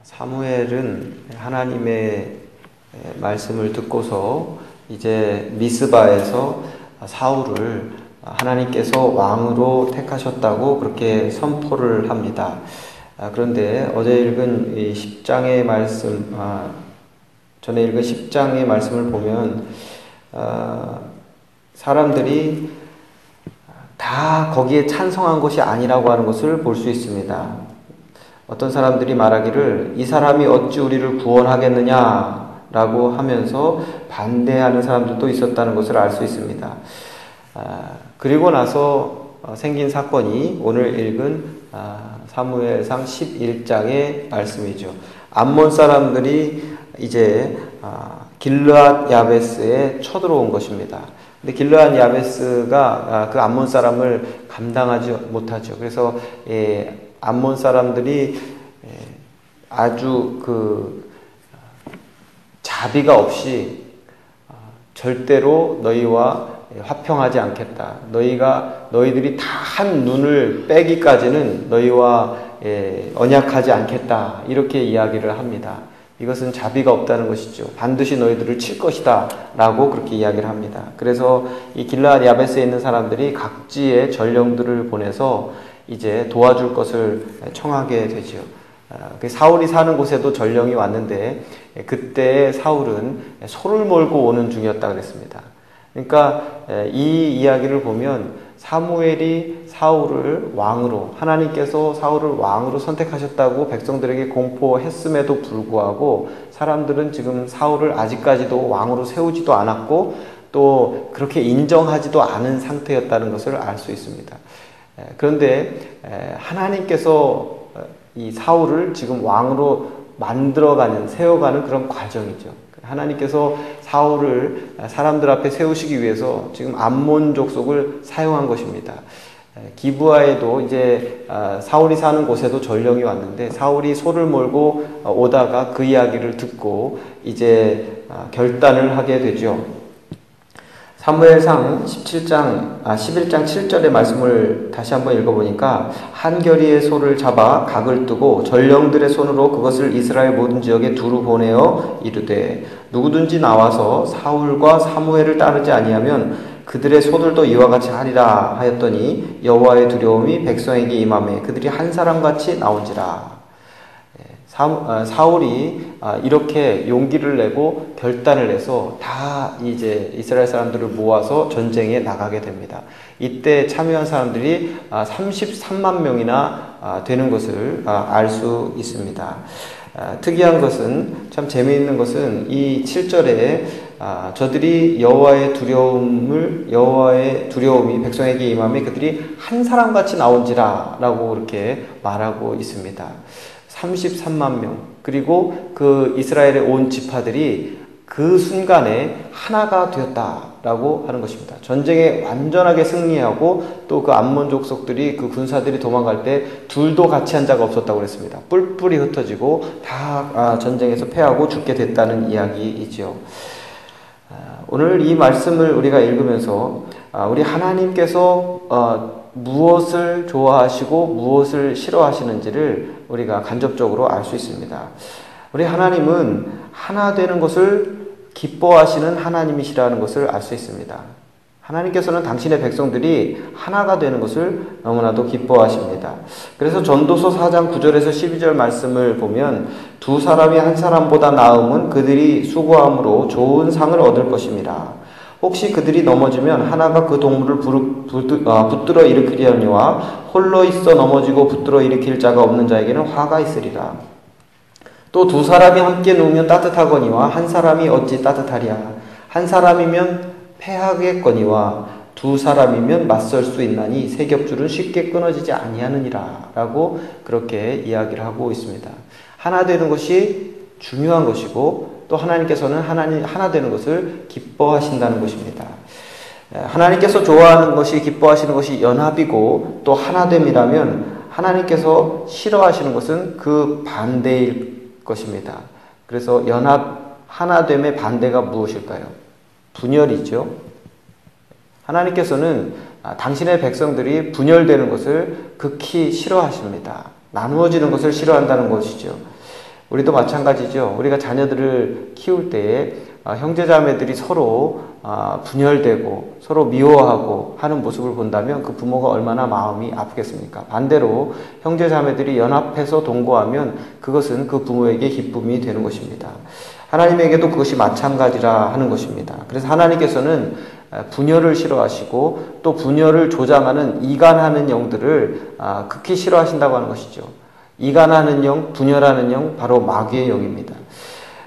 사무엘은 하나님의 말씀을 듣고서 이제 미스바에서 사울을 하나님께서 왕으로 택하셨다고 그렇게 선포를 합니다. 그런데 어제 읽은 이 10장의 말씀, 전에 읽은 10장의 말씀을 보면 사람들이 다 거기에 찬성한 것이 아니라고 하는 것을 볼 수 있습니다. 어떤 사람들이 말하기를 이 사람이 어찌 우리를 구원하겠느냐라고 하면서 반대하는 사람들도 있었다는 것을 알 수 있습니다. 그리고 나서 생긴 사건이 오늘 읽은 사무엘상 11장의 말씀이죠. 암몬 사람들이 이제 길르앗 야베스에 쳐들어온 것입니다. 근데 길르앗 야베스가 그 암몬 사람을 감당하지 못하죠. 그래서 암몬 사람들이 아주 자비가 없이 절대로 너희와 화평하지 않겠다. 너희들이 다 한 눈을 빼기까지는 너희와 언약하지 않겠다. 이렇게 이야기를 합니다. 이것은 자비가 없다는 것이죠. 반드시 너희들을 칠 것이다. 라고 그렇게 이야기를 합니다. 그래서 이 길르앗 야베스에 있는 사람들이 각지의 전령들을 보내서 이제 도와줄 것을 청하게 되죠. 사울이 사는 곳에도 전령이 왔는데 그때 사울은 소를 몰고 오는 중이었다 그랬습니다. 그러니까 이 이야기를 보면 사무엘이 사울을 왕으로, 하나님께서 사울을 왕으로 선택하셨다고 백성들에게 공포했음에도 불구하고 사람들은 지금 사울을 아직까지도 왕으로 세우지도 않았고 또 그렇게 인정하지도 않은 상태였다는 것을 알 수 있습니다. 그런데 하나님께서 이 사울을 지금 왕으로 만들어가는, 세워가는 그런 과정이죠. 하나님께서 사울을 사람들 앞에 세우시기 위해서 지금 암몬 족속을 사용한 것입니다. 기브아에도 이제 사울이 사는 곳에도 전령이 왔는데 사울이 소를 몰고 오다가 그 이야기를 듣고 이제 결단을 하게 되죠. 사무엘상 11장 7절의 말씀을 다시 한번 읽어보니까 한 겨리의 소를 잡아 각을 뜨고 전령들의 손으로 그것을 이스라엘 모든 지역에 두루 보내어 이르되 누구든지 나와서 사울과 사무엘을 따르지 아니하면 그들의 소들도 이와 같이 하리라 하였더니 여호와의 두려움이 백성에게 임하매 그들이 한 사람같이 나온지라. 사울이 이렇게 용기를 내고 결단을 해서 다 이제 이스라엘 사람들을 모아서 전쟁에 나가게 됩니다. 이때 참여한 사람들이 33만 명이나 되는 것을 알 수 있습니다. 특이한 것은, 참 재미있는 것은 이 7절에 저들이 여호와의 두려움이 백성에게 임하며 그들이 한 사람같이 나온지라 라고 그렇게 말하고 있습니다. 33만 명, 그리고 그 이스라엘의 온 지파들이 그 순간에 하나가 되었다라고 하는 것입니다. 전쟁에 완전하게 승리하고 또 그 암몬 족속들이, 그 군사들이 도망갈 때 둘도 같이 한 자가 없었다고 그랬습니다. 뿔뿔이 흩어지고 다 전쟁에서 패하고 죽게 됐다는 이야기이죠. 오늘 이 말씀을 우리가 읽으면서 우리 하나님께서 무엇을 좋아하시고 무엇을 싫어하시는지를 우리가 간접적으로 알 수 있습니다. 우리 하나님은 하나 되는 것을 기뻐하시는 하나님이시라는 것을 알 수 있습니다. 하나님께서는 당신의 백성들이 하나가 되는 것을 너무나도 기뻐하십니다. 그래서 전도서 4장 9절에서 12절 말씀을 보면 두 사람이 한 사람보다 나음은 그들이 수고함으로 좋은 상을 얻을 것입니다. 혹시 그들이 넘어지면 하나가 그 동물을 붙들어 일으키려니와 홀로 있어 넘어지고 붙들어 일으킬 자가 없는 자에게는 화가 있으리라. 또 두 사람이 함께 누우면 따뜻하거니와 한 사람이 어찌 따뜻하랴. 한 사람이면 패하겠거니와 두 사람이면 맞설 수 있나니 세 겹줄은 쉽게 끊어지지 아니하느니라 라고 그렇게 이야기를 하고 있습니다. 하나 되는 것이 중요한 것이고 또 하나님께서는 하나 되는 것을 기뻐하신다는 것입니다. 하나님께서 좋아하는 것이, 기뻐하시는 것이 연합이고 또 하나됨이라면 하나님께서 싫어하시는 것은 그 반대일 것입니다. 그래서 하나됨의 반대가 무엇일까요? 분열이죠. 하나님께서는 당신의 백성들이 분열되는 것을 극히 싫어하십니다. 나누어지는 것을 싫어한다는 것이죠. 우리도 마찬가지죠. 우리가 자녀들을 키울 때에 형제자매들이 서로 분열되고 서로 미워하고 하는 모습을 본다면 그 부모가 얼마나 마음이 아프겠습니까? 반대로 형제자매들이 연합해서 동거하면 그것은 그 부모에게 기쁨이 되는 것입니다. 하나님에게도 그것이 마찬가지라 하는 것입니다. 그래서 하나님께서는 분열을 싫어하시고 또 분열을 조장하는 이간하는 영들을 극히 싫어하신다고 하는 것이죠. 이간하는 영, 분열하는 영, 바로 마귀의 영입니다.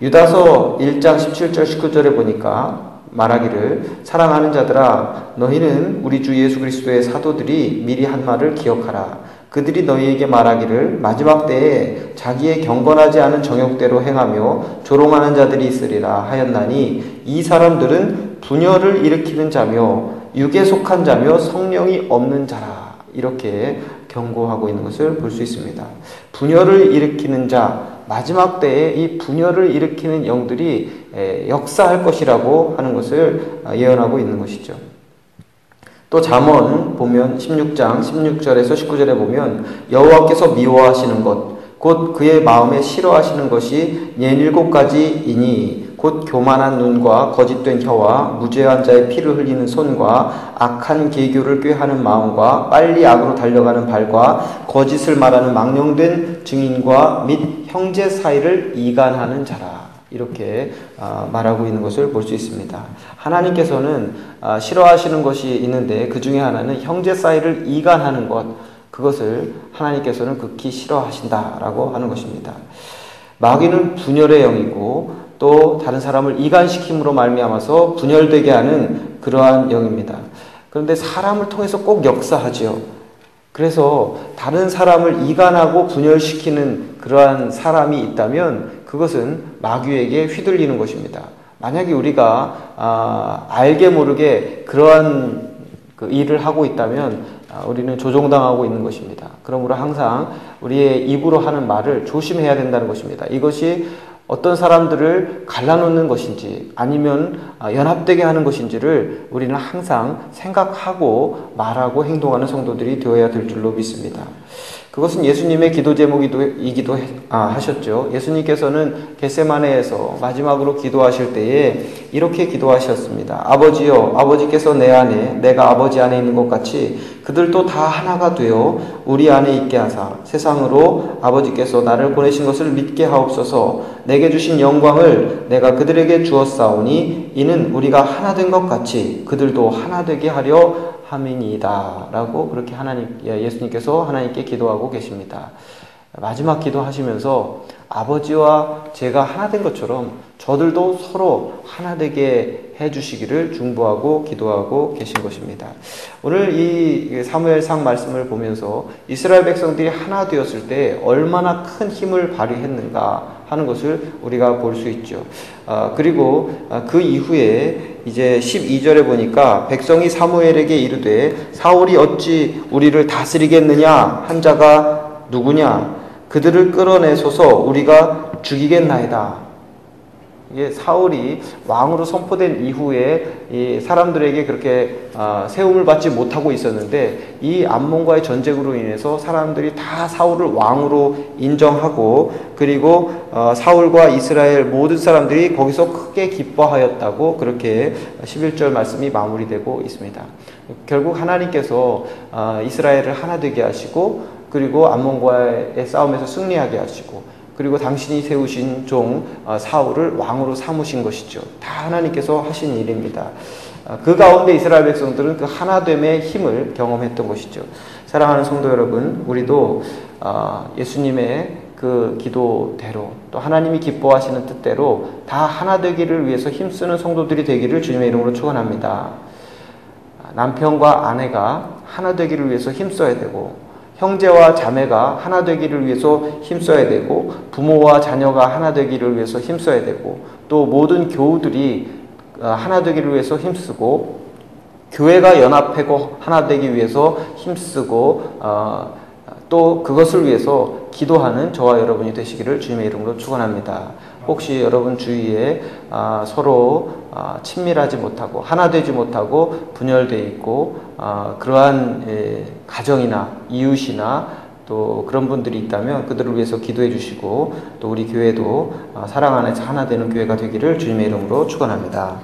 유다서 1장 17절 19절에 보니까 말하기를 사랑하는 자들아 너희는 우리 주 예수 그리스도의 사도들이 미리 한 말을 기억하라. 그들이 너희에게 말하기를 마지막 때에 자기의 경건하지 않은 정욕대로 행하며 조롱하는 자들이 있으리라 하였나니 이 사람들은 분열을 일으키는 자며 육에 속한 자며 성령이 없는 자라. 이렇게 경고하고 있는 것을 볼 수 있습니다. 분열을 일으키는 자, 마지막 때에 이 분열을 일으키는 영들이 역사할 것이라고 하는 것을 예언하고 있는 것이죠. 또 잠언 보면 16장 16절에서 19절에 보면 여호와께서 미워하시는 것 곧 그의 마음에 싫어하시는 것이 47가지이니 곧 교만한 눈과 거짓된 혀와 무죄한 자의 피를 흘리는 손과 악한 계교를 꾀하는 마음과 빨리 악으로 달려가는 발과 거짓을 말하는 망령된 증인과 및 형제 사이를 이간하는 자라. 이렇게 말하고 있는 것을 볼 수 있습니다. 하나님께서는 싫어하시는 것이 있는데 그 중에 하나는 형제 사이를 이간하는 것, 그것을 하나님께서는 극히 싫어하신다라고 하는 것입니다. 마귀는 분열의 영이고 또 다른 사람을 이간시킴으로 말미암아서 분열되게 하는 그러한 영입니다. 그런데 사람을 통해서 꼭 역사하지요. 그래서 다른 사람을 이간하고 분열시키는 그러한 사람이 있다면 그것은 마귀에게 휘둘리는 것입니다. 만약에 우리가 알게 모르게 그러한 그 일을 하고 있다면 우리는 조종당하고 있는 것입니다. 그러므로 항상 우리의 입으로 하는 말을 조심해야 된다는 것입니다. 이것이 어떤 사람들을 갈라놓는 것인지 아니면 연합되게 하는 것인지를 우리는 항상 생각하고 말하고 행동하는 성도들이 되어야 될 줄로 믿습니다. 그것은 예수님의 기도 제목이기도 하셨죠. 예수님께서는 겟세마네에서 마지막으로 기도하실 때에 이렇게 기도하셨습니다. 아버지여, 아버지께서 내 안에 내가 아버지 안에 있는 것 같이 그들도 다 하나가 되어 우리 안에 있게 하사 세상으로 아버지께서 나를 보내신 것을 믿게 하옵소서. 내게 주신 영광을 내가 그들에게 주었사오니 이는 우리가 하나 된 것 같이 그들도 하나 되게 하려 함이니이다 라고 그렇게 예수님께서 하나님께 기도하고 계십니다. 마지막 기도하시면서 아버지와 제가 하나 된 것처럼 저들도 서로 하나 되게 해주시기를 중보하고 기도하고 계신 것입니다. 오늘 이 사무엘상 말씀을 보면서 이스라엘 백성들이 하나 되었을 때 얼마나 큰 힘을 발휘했는가 하는 것을 우리가 볼 수 있죠. 그리고 그 이후에 이제 12절에 보니까 백성이 사무엘에게 이르되 사울이 어찌 우리를 다스리겠느냐 한 자가 누구냐 그들을 끌어내소서 우리가 죽이겠나이다. 이게 사울이 왕으로 선포된 이후에 이 사람들에게 그렇게 세움을 받지 못하고 있었는데 이 암몬과의 전쟁으로 인해서 사람들이 다 사울을 왕으로 인정하고 그리고 사울과 이스라엘 모든 사람들이 거기서 크게 기뻐하였다고 그렇게 11절 말씀이 마무리되고 있습니다. 결국 하나님께서 이스라엘을 하나 되게 하시고 그리고 암몬과의 싸움에서 승리하게 하시고 그리고 당신이 세우신 종 사울을 왕으로 삼으신 것이죠. 다 하나님께서 하신 일입니다. 그 가운데 이스라엘 백성들은 그 하나됨의 힘을 경험했던 것이죠. 사랑하는 성도 여러분, 우리도 예수님의 그 기도대로 또 하나님이 기뻐하시는 뜻대로 다 하나 되기를 위해서 힘쓰는 성도들이 되기를 주님의 이름으로 축원합니다. 남편과 아내가 하나 되기를 위해서 힘써야 되고 형제와 자매가 하나 되기를 위해서 힘써야 되고 부모와 자녀가 하나 되기를 위해서 힘써야 되고 또 모든 교우들이 하나 되기를 위해서 힘쓰고 교회가 연합하고 하나 되기 위해서 힘쓰고 또 그것을 위해서 기도하는 저와 여러분이 되시기를 주님의 이름으로 축원합니다. 혹시 여러분 주위에 서로 친밀하지 못하고 하나 되지 못하고 분열되어 있고 그러한 가정이나 이웃이나 또 그런 분들이 있다면 그들을 위해서 기도해 주시고 또 우리 교회도 사랑 안에서 하나 되는 교회가 되기를 주님의 이름으로 축원합니다.